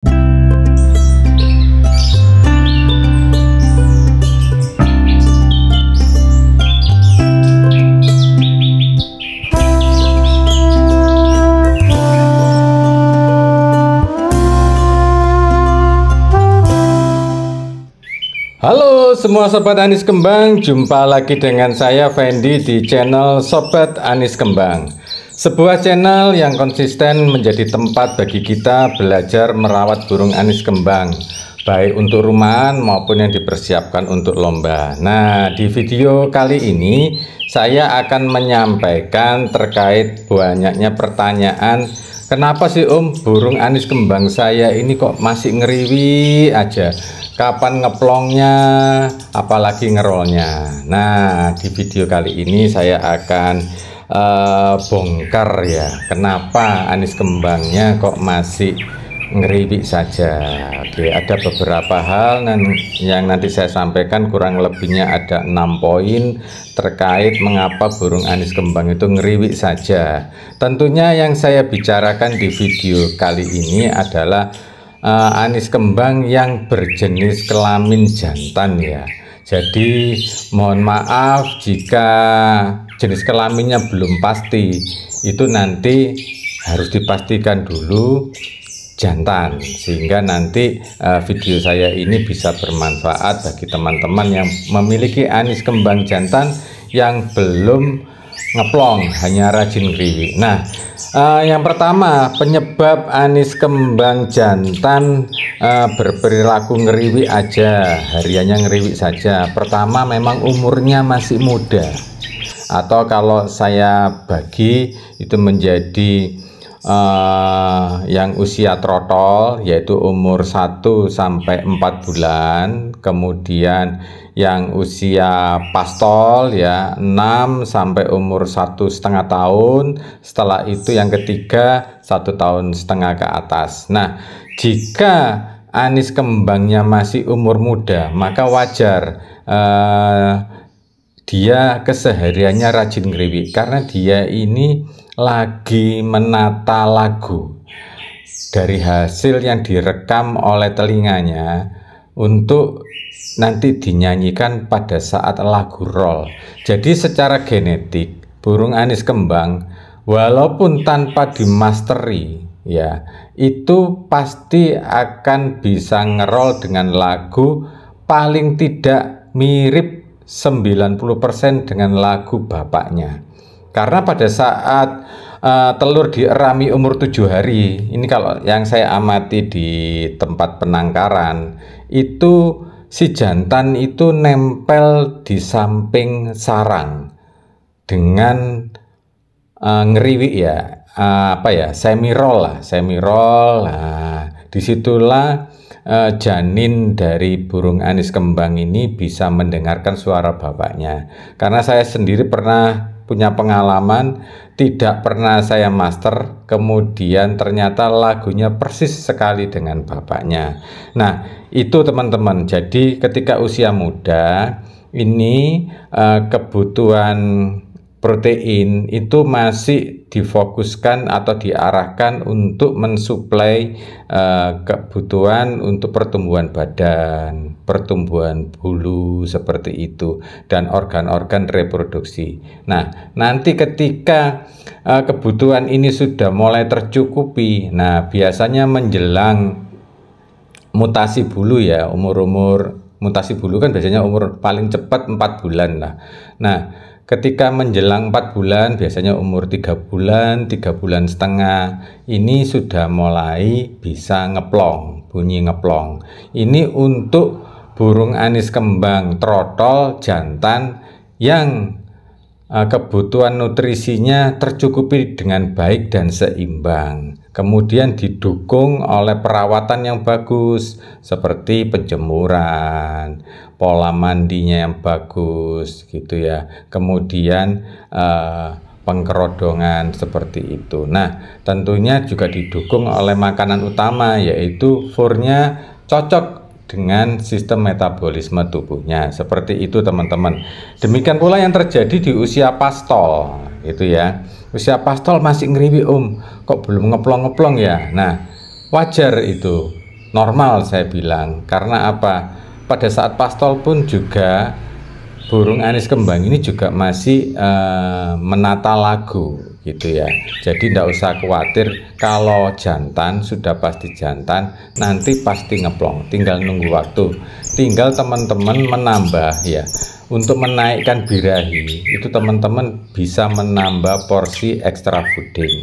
Halo semua Sobat Anis Kembang, jumpa lagi dengan saya Fendi di channel Sobat Anis Kembang. Sebuah channel yang konsisten menjadi tempat bagi kita belajar merawat burung anis kembang, baik untuk rumahan maupun yang dipersiapkan untuk lomba. Nah, di video kali ini saya akan menyampaikan terkait banyaknya pertanyaan, kenapa sih Om burung anis kembang saya ini kok masih ngeriwi aja? Kapan ngeplongnya, apalagi ngerolnya. Nah, di video kali ini saya akan bongkar ya, kenapa anis kembangnya kok masih ngeriwik saja. Oke, ada beberapa hal yang nanti saya sampaikan, kurang lebihnya ada 6 poin terkait mengapa burung anis kembang itu ngeriwik saja. Tentunya yang saya bicarakan di video kali ini adalah anis kembang yang berjenis kelamin jantan ya. Jadi mohon maaf jika jenis kelaminnya belum pasti, itu nanti harus dipastikan dulu jantan, sehingga nanti video saya ini bisa bermanfaat bagi teman-teman yang memiliki anis kembang jantan yang belum ngeplong, hanya rajin ngeriwik. Nah, yang pertama, penyebab anis kembang jantan berperilaku ngeriwik aja, hariannya ngeriwik saja. Pertama, memang umurnya masih muda, atau kalau saya bagi itu menjadi yang usia trotol, yaitu umur 1 sampai 4 bulan, kemudian yang usia pastol ya 6 sampai umur 1,5 tahun, setelah itu yang ketiga 1,5 tahun ke atas. Nah, jika anis kembangnya masih umur muda, maka wajar dia kesehariannya rajin ngeriwik, karena dia ini lagi menata lagu dari hasil yang direkam oleh telinganya untuk nanti dinyanyikan pada saat lagu roll. Jadi secara genetik burung anis kembang walaupun tanpa dimasteri ya, itu pasti akan bisa ngerol dengan lagu paling tidak mirip 90% dengan lagu bapaknya. Karena pada saat telur dierami umur 7 hari, ini kalau yang saya amati di tempat penangkaran, itu si jantan itu nempel di samping sarang dengan ngeriwik ya, semi roll. Nah, disitulah janin dari burung anis kembang ini bisa mendengarkan suara bapaknya. Karena saya sendiri pernah punya pengalaman, tidak pernah saya master, kemudian ternyata lagunya persis sekali dengan bapaknya. Nah, itu teman-teman. Jadi ketika usia muda ini kebutuhan protein itu masih difokuskan atau diarahkan untuk mensuplai kebutuhan untuk pertumbuhan badan, pertumbuhan bulu seperti itu, dan organ-organ reproduksi. Nah, nanti ketika kebutuhan ini sudah mulai tercukupi, nah biasanya menjelang mutasi bulu ya, umur mutasi bulu kan biasanya umur paling cepat 4 bulan lah. Nah, ketika menjelang 4 bulan, biasanya umur 3 bulan, 3,5 bulan, ini sudah mulai bisa ngeplong, bunyi ngeplong. Ini untuk burung anis kembang trotol jantan yang kebutuhan nutrisinya tercukupi dengan baik dan seimbang. Kemudian didukung oleh perawatan yang bagus seperti penjemuran, pola mandinya yang bagus gitu ya. Kemudian pengkerodongan seperti itu. Nah, tentunya juga didukung oleh makanan utama, yaitu furnya cocok dengan sistem metabolisme tubuhnya. Seperti itu teman-teman. Demikian pula yang terjadi di usia pastol gitu ya. Usia pastol masih ngeriwi, kok belum ngeplong-ngeplong ya. Nah, wajar itu. normal saya bilang. Karena apa? Pada saat pastol pun juga burung anis kembang ini juga masih menata lagu gitu ya. Jadi tidak usah khawatir, kalau jantan sudah pasti jantan, nanti pasti ngeplong, tinggal nunggu waktu. Tinggal teman-teman menambah ya. Untuk menaikkan birahi itu teman-teman bisa menambah porsi extra fooding.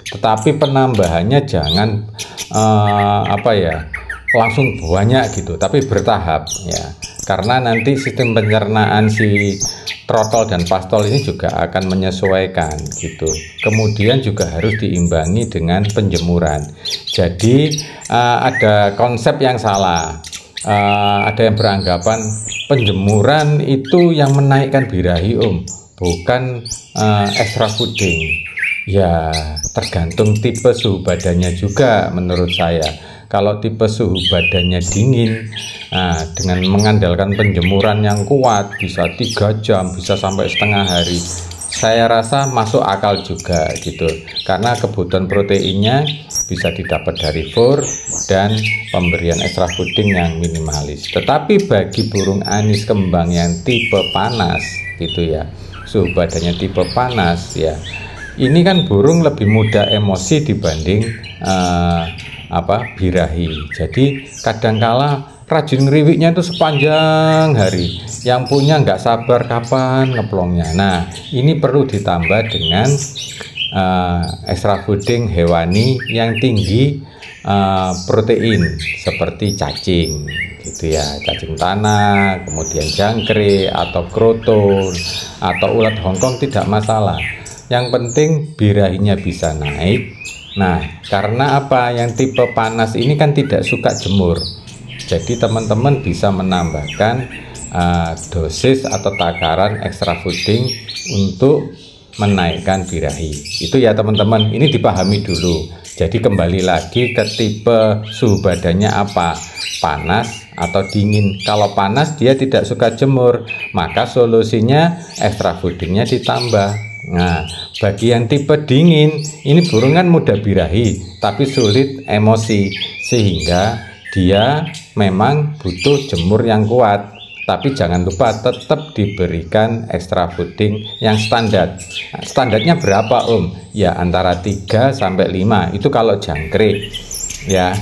Tetapi penambahannya jangan langsung banyak gitu, tapi bertahap ya, karena nanti sistem pencernaan si trotol dan pastol ini juga akan menyesuaikan gitu. Kemudian juga harus diimbangi dengan penjemuran. Jadi ada konsep yang salah, ada yang beranggapan penjemuran itu yang menaikkan birahi bukan extra fooding. Ya tergantung tipe suhu badannya juga menurut saya. Kalau tipe suhu badannya dingin, dengan mengandalkan penjemuran yang kuat, bisa 3 jam, bisa sampai setengah hari, saya rasa masuk akal juga gitu. Karena kebutuhan proteinnya bisa didapat dari fur dan pemberian extra fooding yang minimalis. Tetapi bagi burung anis kembang yang tipe panas gitu ya, suhu badannya tipe panas ya, ini kan burung lebih mudah emosi dibanding birahi. Jadi kadangkala rajin ngeriwiknya itu sepanjang hari, yang punya nggak sabar kapan ngeplongnya. Nah ini perlu ditambah dengan extra fooding hewani yang tinggi protein seperti cacing gitu ya, cacing tanah, kemudian jangkrik atau kroton atau ulat Hongkong tidak masalah, yang penting birahinya bisa naik. Nah karena apa, yang tipe panas ini kan tidak suka jemur, jadi teman-teman bisa menambahkan dosis atau takaran extra fooding untuk menaikkan birahi. Itu ya teman-teman, ini dipahami dulu. Jadi kembali lagi ke tipe suhu badannya apa, panas atau dingin. Kalau panas dia tidak suka jemur, maka solusinya extra foodingnya ditambah. Nah bagi yang tipe dingin, ini burung kan mudah birahi tapi sulit emosi, sehingga dia memang butuh jemur yang kuat. Tapi jangan lupa tetap diberikan extra fooding yang standar. Nah, standarnya berapa Ya antara 3 sampai 5 itu kalau jangkrik ya.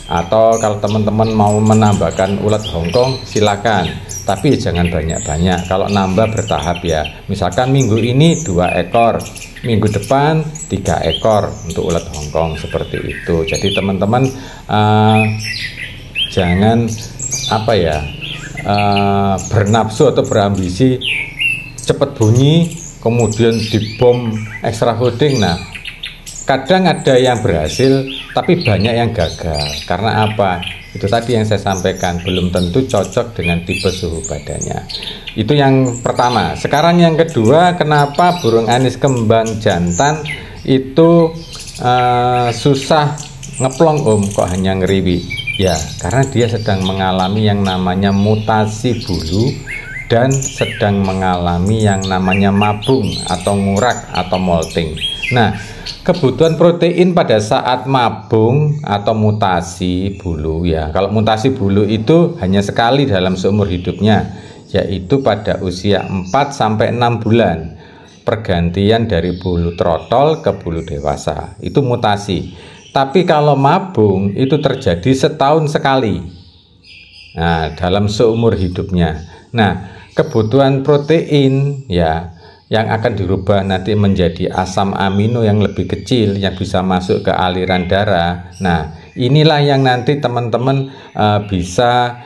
Atau kalau teman-teman mau menambahkan ulat Hongkong silakan, tapi jangan banyak-banyak. Kalau nambah bertahap ya, misalkan minggu ini 2 ekor, minggu depan 3 ekor untuk ulat Hongkong, seperti itu. Jadi teman-teman jangan bernafsu atau berambisi cepat bunyi kemudian dibom extra fooding. Nah kadang ada yang berhasil tapi banyak yang gagal. Karena apa? Itu tadi yang saya sampaikan, belum tentu cocok dengan tipe suhu badannya. Itu yang pertama. Sekarang yang kedua, kenapa burung anis kembang jantan itu susah ngeplong kok hanya ngeriwi? Ya karena dia sedang mengalami yang namanya mutasi bulu dan sedang mengalami yang namanya mabung atau ngurak atau molting. Nah kebutuhan protein pada saat mabung atau mutasi bulu ya, kalau mutasi bulu itu hanya sekali dalam seumur hidupnya, yaitu pada usia 4-6 bulan, pergantian dari bulu trotol ke bulu dewasa, itu mutasi. Tapi kalau mabung itu terjadi setahun sekali, nah dalam seumur hidupnya. Nah kebutuhan protein ya yang akan dirubah nanti menjadi asam amino yang lebih kecil yang bisa masuk ke aliran darah. Nah inilah yang nanti teman-teman bisa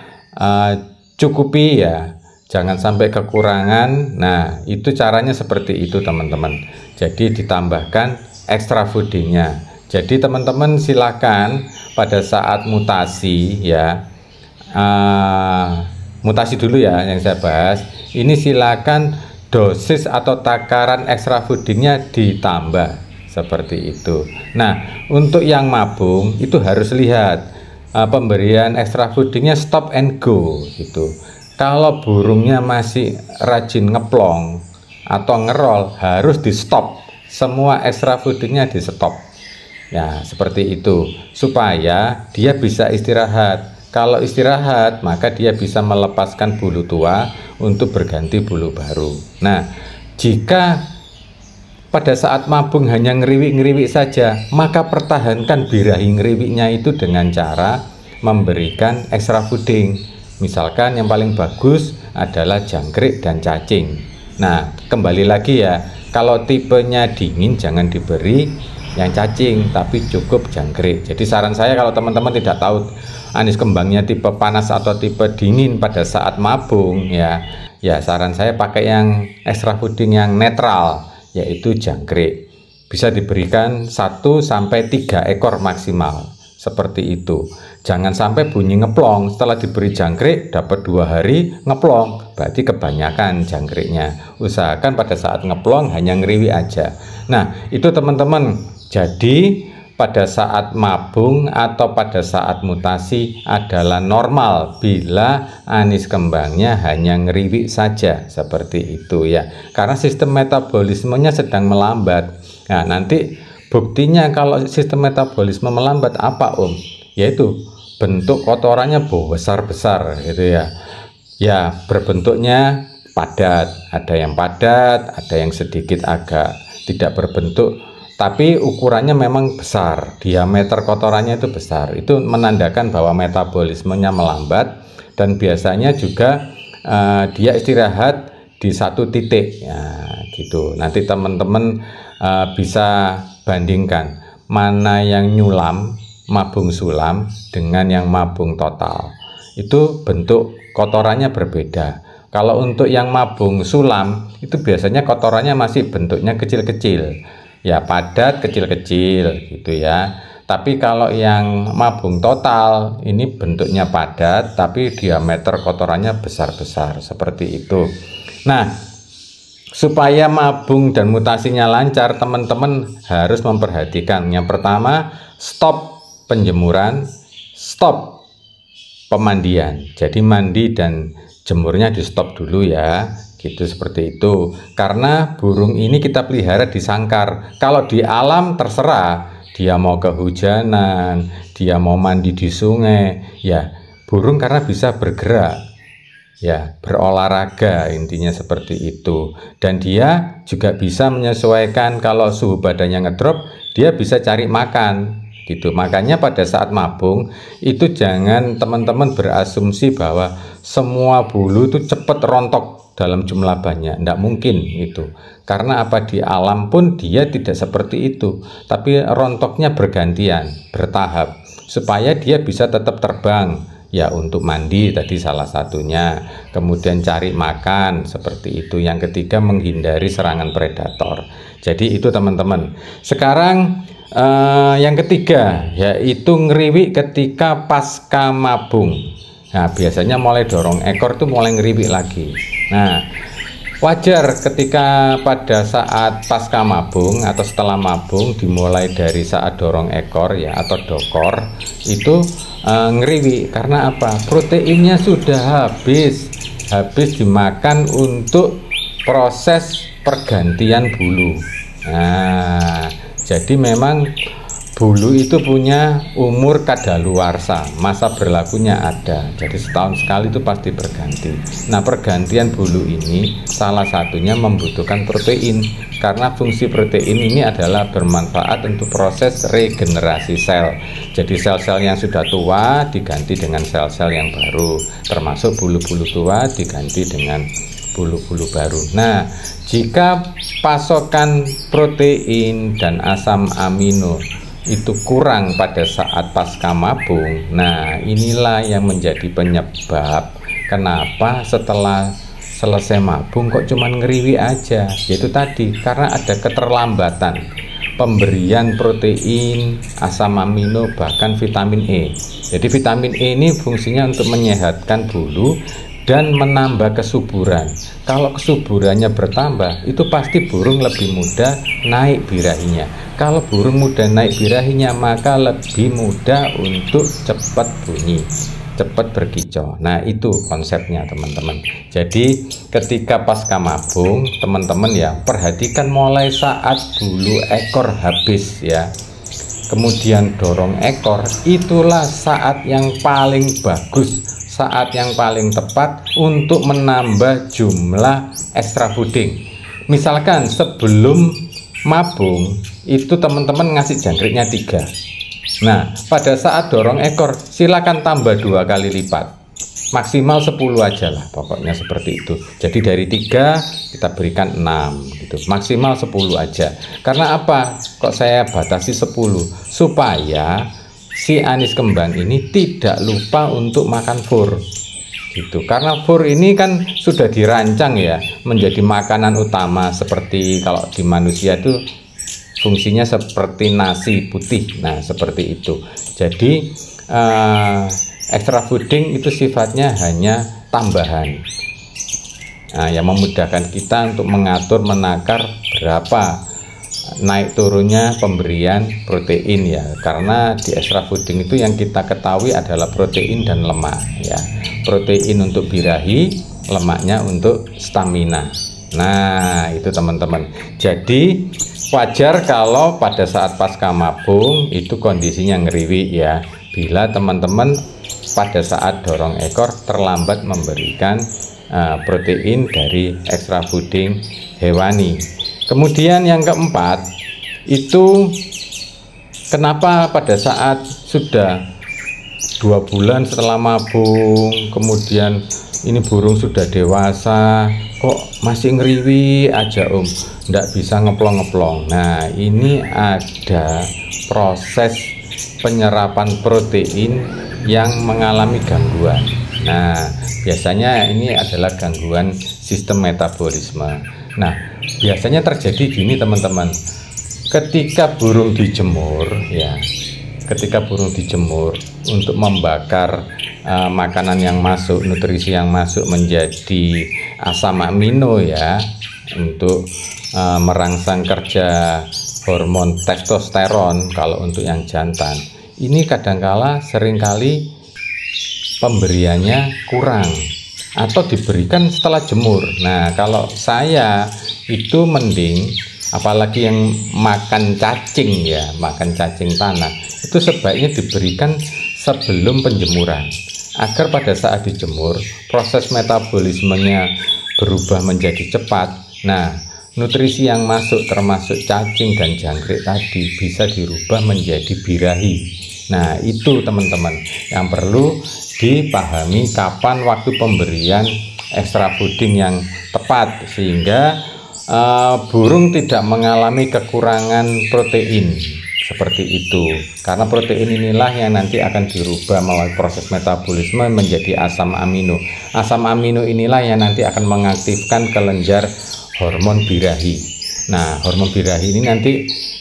cukupi ya, jangan sampai kekurangan. Nah itu caranya seperti itu teman-teman. Jadi ditambahkan extra foodingnya. Jadi teman-teman silakan pada saat mutasi ya, mutasi dulu ya yang saya bahas ini, silakan dosis atau takaran extra foodingnya ditambah seperti itu. Nah untuk yang mabung itu harus lihat pemberian extra foodingnya stop and go gitu. Kalau burungnya masih rajin ngeplong atau ngerol, harus di stop, semua extra foodingnya di stop Ya, seperti itu, supaya dia bisa istirahat. Kalau istirahat, maka dia bisa melepaskan bulu tua untuk berganti bulu baru. Nah, jika pada saat mabung hanya ngeriwik-ngeriwik saja, maka pertahankan birahi ngeriwiknya itu dengan cara memberikan extra fooding. Misalkan yang paling bagus adalah jangkrik dan cacing. Nah, kembali lagi ya, kalau tipenya dingin jangan diberi yang cacing, tapi cukup jangkrik. Jadi saran saya kalau teman-teman tidak tahu anis kembangnya tipe panas atau tipe dingin pada saat mabung, ya saran saya pakai yang extra fooding yang netral, yaitu jangkrik. Bisa diberikan 1-3 ekor maksimal, seperti itu. Jangan sampai bunyi ngeplong setelah diberi jangkrik, dapat 2 hari ngeplong, berarti kebanyakan jangkriknya. Usahakan pada saat ngeplong hanya ngeriwi aja. Nah, itu teman-teman. Jadi pada saat mabung atau pada saat mutasi adalah normal bila anis kembangnya hanya ngeriwik saja, seperti itu ya. Karena sistem metabolismenya sedang melambat. Nah, nanti buktinya kalau sistem metabolisme melambat apa Om? Yaitu bentuk kotorannya besar-besar gitu ya. Ya, berbentuknya padat, ada yang padat, ada yang sedikit agak tidak berbentuk, tapi ukurannya memang besar, diameter kotorannya itu besar. Itu menandakan bahwa metabolismenya melambat, dan biasanya juga dia istirahat di satu titik ya, gitu. Nanti teman-teman bisa bandingkan mana yang nyulam, mabung sulam dengan yang mabung total. Itu bentuk kotorannya berbeda. Kalau untuk yang mabung sulam itu biasanya kotorannya masih bentuknya kecil-kecil, ya padat kecil-kecil gitu ya. Tapi kalau yang mabung total ini bentuknya padat tapi diameter kotorannya besar-besar, seperti itu. Nah, supaya mabung dan mutasinya lancar, teman-teman harus memperhatikan. Yang pertama, stop penjemuran, stop pemandian. Jadi mandi dan jemurnya di stop dulu ya, gitu, seperti itu. Karena burung ini kita pelihara di sangkar. Kalau di alam terserah, dia mau kehujanan, dia mau mandi di sungai, ya burung karena bisa bergerak, ya berolahraga, intinya seperti itu. Dan dia juga bisa menyesuaikan, kalau suhu badannya ngedrop, dia bisa cari makan gitu. Makanya pada saat mabung itu jangan teman-teman berasumsi bahwa semua bulu itu cepat rontok dalam jumlah banyak. Tidak mungkin itu. Karena apa, di alam pun dia tidak seperti itu, tapi rontoknya bergantian, bertahap, supaya dia bisa tetap terbang. Ya, untuk mandi tadi salah satunya, kemudian cari makan, seperti itu. Yang ketiga, menghindari serangan predator. Jadi itu teman-teman. Sekarang yang ketiga yaitu ngeriwik ketika pasca mabung. Nah, biasanya mulai dorong ekor tuh mulai ngeriwik lagi. Nah, wajar ketika pada saat pasca mabung atau setelah mabung, dimulai dari saat dorong ekor ya atau dokor itu ngeriwik. Karena apa? Proteinnya sudah habis dimakan untuk proses pergantian bulu. Nah, jadi memang bulu itu punya umur kadaluarsa, masa berlakunya ada. Jadi setahun sekali itu pasti berganti. Nah, pergantian bulu ini salah satunya membutuhkan protein, karena fungsi protein ini adalah bermanfaat untuk proses regenerasi sel. Jadi sel-sel yang sudah tua diganti dengan sel-sel yang baru, termasuk bulu-bulu tua diganti dengan bulu-bulu baru. Nah, jika pasokan protein dan asam amino itu kurang pada saat pasca mabung, nah inilah yang menjadi penyebab kenapa setelah selesai mabung kok cuman ngeriwi aja. Yaitu tadi, karena ada keterlambatan pemberian protein, asam amino, bahkan vitamin E. Jadi vitamin E ini fungsinya untuk menyehatkan bulu dan menambah kesuburan. Kalau kesuburannya bertambah, itu pasti burung lebih mudah naik birahinya. Kalau burung mudah naik birahinya, maka lebih mudah untuk cepat bunyi, cepat berkicau. Nah, itu konsepnya teman-teman. Jadi ketika pasca mabung, teman-teman ya perhatikan mulai saat bulu ekor habis ya. kemudian dorong ekor, itulah saat yang paling bagus, saat yang paling tepat untuk menambah jumlah extra fooding. Misalkan sebelum mabung itu teman-teman ngasih jangkriknya 3. Nah, pada saat dorong ekor silakan tambah 2 kali lipat. Maksimal 10 aja lah, pokoknya seperti itu. Jadi dari 3 kita berikan 6 gitu. Maksimal 10 aja. Karena apa? Kok saya batasi 10? Supaya si anis kembang ini tidak lupa untuk makan fur. Gitu. Karena fur ini kan sudah dirancang ya menjadi makanan utama, seperti kalau di manusia itu fungsinya seperti nasi putih. Nah, seperti itu. Jadi extra fooding itu sifatnya hanya tambahan, yang memudahkan kita untuk mengatur, menakar berapa naik turunnya pemberian protein ya. Karena di extra fooding itu yang kita ketahui adalah protein dan lemak ya. Protein untuk birahi, lemaknya untuk stamina. Nah, itu teman-teman. Jadi wajar kalau pada saat pasca mabung itu kondisinya ngeriwi ya, bila teman-teman pada saat dorong ekor terlambat memberikan protein dari extra fooding hewani. Kemudian yang keempat itu, kenapa pada saat sudah 2 bulan setelah mabung, kemudian ini burung sudah dewasa kok masih ngeriwi aja nggak bisa ngeplong-ngeplong. Nah, ini ada proses penyerapan protein yang mengalami gangguan. Nah, biasanya ini adalah gangguan sistem metabolisme. Nah, biasanya terjadi gini teman-teman, ketika burung dijemur ya, ketika burung dijemur untuk membakar makanan yang masuk, nutrisi yang masuk menjadi asam amino ya, untuk merangsang kerja hormon testosteron kalau untuk yang jantan. Ini kadangkala seringkali pemberiannya kurang atau diberikan setelah jemur. Nah, kalau saya itu mending, apalagi yang makan cacing ya, makan cacing tanah, itu sebaiknya diberikan sebelum penjemuran, agar pada saat dijemur proses metabolismenya berubah menjadi cepat. Nah, nutrisi yang masuk termasuk cacing dan jangkrik tadi bisa dirubah menjadi birahi. Nah, itu teman-teman yang perlu dipahami kapan waktu pemberian extra fooding yang tepat, sehingga burung tidak mengalami kekurangan protein seperti itu. Karena protein inilah yang nanti akan dirubah melalui proses metabolisme menjadi asam amino. Asam amino inilah yang nanti akan mengaktifkan kelenjar hormon birahi. Nah, hormon birahi ini nanti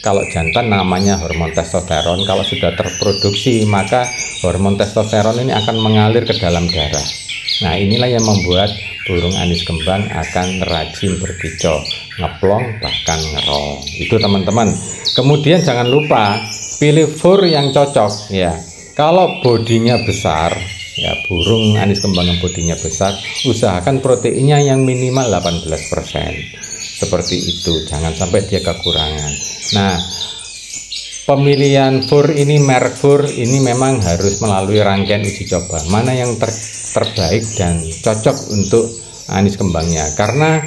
kalau jantan namanya hormon testosteron. Kalau sudah terproduksi, maka hormon testosteron ini akan mengalir ke dalam darah. Nah, inilah yang membuat burung anis kembang akan rajin berkicau, ngeplong, bahkan ngerol. Itu teman-teman. Kemudian jangan lupa pilih fur yang cocok ya. Kalau bodinya besar ya, burung anis kembang yang bodinya besar, usahakan proteinnya yang minimal 18%. Seperti itu, jangan sampai dia kekurangan. Nah, pemilihan fur ini, merek fur ini memang harus melalui rangkaian uji coba, mana yang terbaik dan cocok untuk anis kembangnya. Karena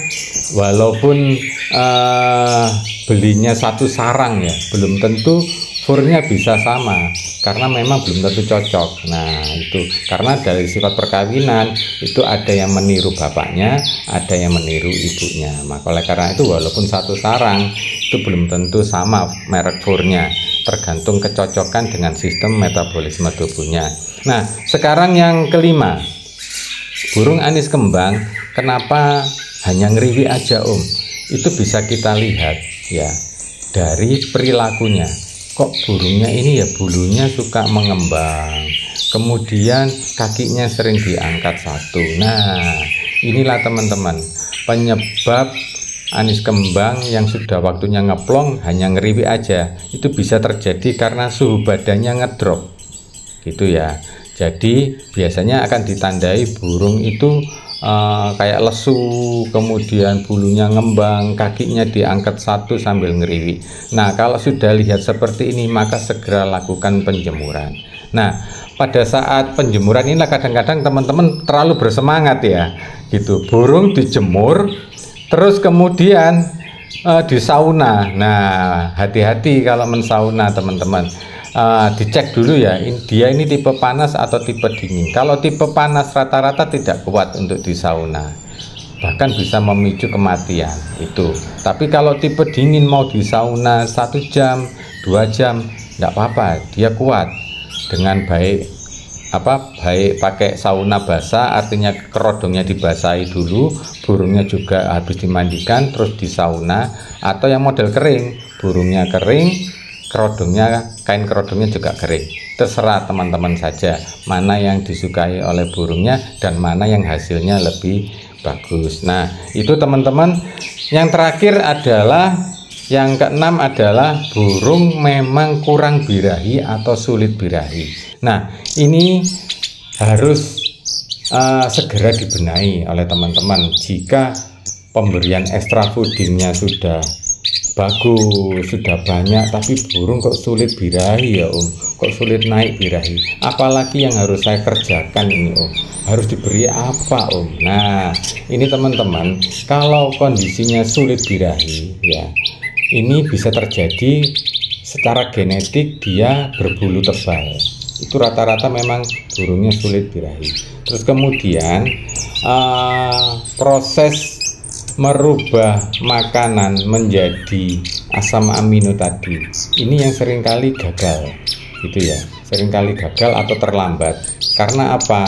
walaupun belinya satu sarang ya, belum tentu furnya bisa sama, karena memang belum tentu cocok. Nah, itu karena dari sifat perkawinan itu ada yang meniru bapaknya, ada yang meniru ibunya. Maka oleh karena itu walaupun satu sarang itu belum tentu sama merek furnya, tergantung kecocokan dengan sistem metabolisme tubuhnya. Nah, sekarang yang kelima, burung anis kembang kenapa hanya ngeriwi aja itu bisa kita lihat ya dari perilakunya. Kok burungnya ini ya bulunya suka mengembang, kemudian kakinya sering diangkat satu. Nah, inilah teman-teman penyebab anis kembang yang sudah waktunya ngeplong hanya ngeriwi aja. Itu bisa terjadi karena suhu badannya ngedrop gitu ya. Jadi biasanya akan ditandai burung itu kayak lesu, kemudian bulunya ngembang, kakinya diangkat satu sambil ngeriwi. Nah, kalau sudah lihat seperti ini, maka segera lakukan penjemuran. Nah, pada saat penjemuran inilah kadang-kadang teman-teman terlalu bersemangat ya, gitu. Burung dijemur, terus kemudian di sauna. Nah, hati-hati kalau mensauna teman-teman. Dicek dulu ya, dia ini tipe panas atau tipe dingin. Kalau tipe panas rata-rata tidak kuat untuk di sauna, bahkan bisa memicu kematian itu. Tapi kalau tipe dingin mau di sauna 1 jam 2 jam tidak apa-apa, dia kuat dengan baik pakai sauna basah, artinya kerodongnya dibasahi dulu, burungnya juga habis dimandikan terus di sauna. Atau yang model kering, burungnya kering, kain kerodongnya juga kering. Terserah teman-teman saja mana yang disukai oleh burungnya dan mana yang hasilnya lebih bagus. Nah, itu teman-teman. Yang terakhir adalah yang keenam adalah burung memang kurang birahi atau sulit birahi. Nah, ini harus segera dibenahi oleh teman-teman. Jika pemberian extra foodingnya sudah bagus, sudah banyak, tapi burung kok sulit birahi ya Om, kok sulit naik birahi, apalagi yang harus saya kerjakan ini Om, harus diberi apa Om? Nah, ini teman-teman, kalau kondisinya sulit birahi ya, ini bisa terjadi secara genetik, dia berbulu tebal, itu rata-rata memang burungnya sulit birahi. Terus kemudian proses merubah makanan menjadi asam amino tadi, ini yang seringkali gagal gitu ya, seringkali gagal atau terlambat. Karena apa?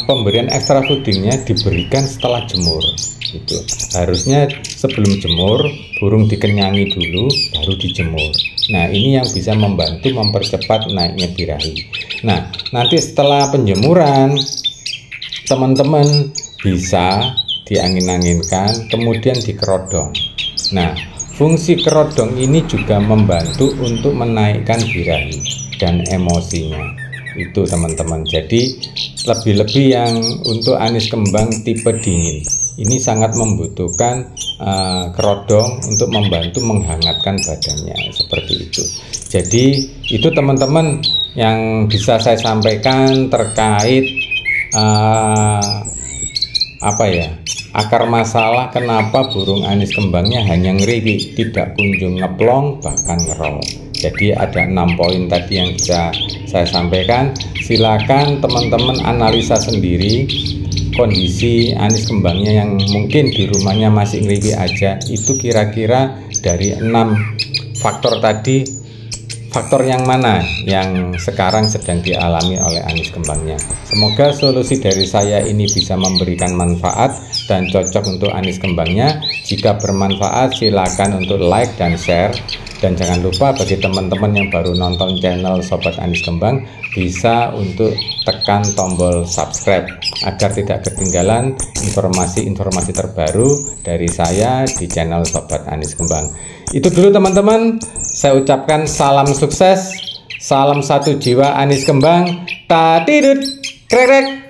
Pemberian extra foodingnya diberikan setelah jemur gitu. Harusnya sebelum jemur burung dikenyangi dulu baru dijemur. Nah, ini yang bisa membantu mempercepat naiknya birahi. Nah, nanti setelah penjemuran teman-teman bisa diangin-anginkan, kemudian dikerodong. Nah, fungsi kerodong ini juga membantu untuk menaikkan birahi dan emosinya itu teman-teman. Jadi lebih-lebih yang untuk anis kembang tipe dingin ini sangat membutuhkan kerodong untuk membantu menghangatkan badannya seperti itu. Jadi itu teman-teman yang bisa saya sampaikan terkait akar masalah kenapa burung anis kembangnya hanya ngeriwi, tidak kunjung ngeplong, bahkan ngerol. Jadi ada 6 poin tadi yang bisa saya sampaikan. Silakan teman-teman analisa sendiri kondisi anis kembangnya yang mungkin di rumahnya masih ngeriwi aja, itu kira-kira dari 6 faktor tadi, faktor yang mana yang sekarang sedang dialami oleh anis kembangnya. Semoga solusi dari saya ini bisa memberikan manfaat dan cocok untuk anis kembangnya. Jika bermanfaat silakan untuk like dan share. Dan jangan lupa bagi teman-teman yang baru nonton channel Sobat Anis Kembang, bisa untuk tekan tombol subscribe agar tidak ketinggalan informasi-informasi terbaru dari saya di channel Sobat Anis Kembang. Itu dulu teman-teman, saya ucapkan salam sukses, salam satu jiwa anis kembang, tatidut, krek.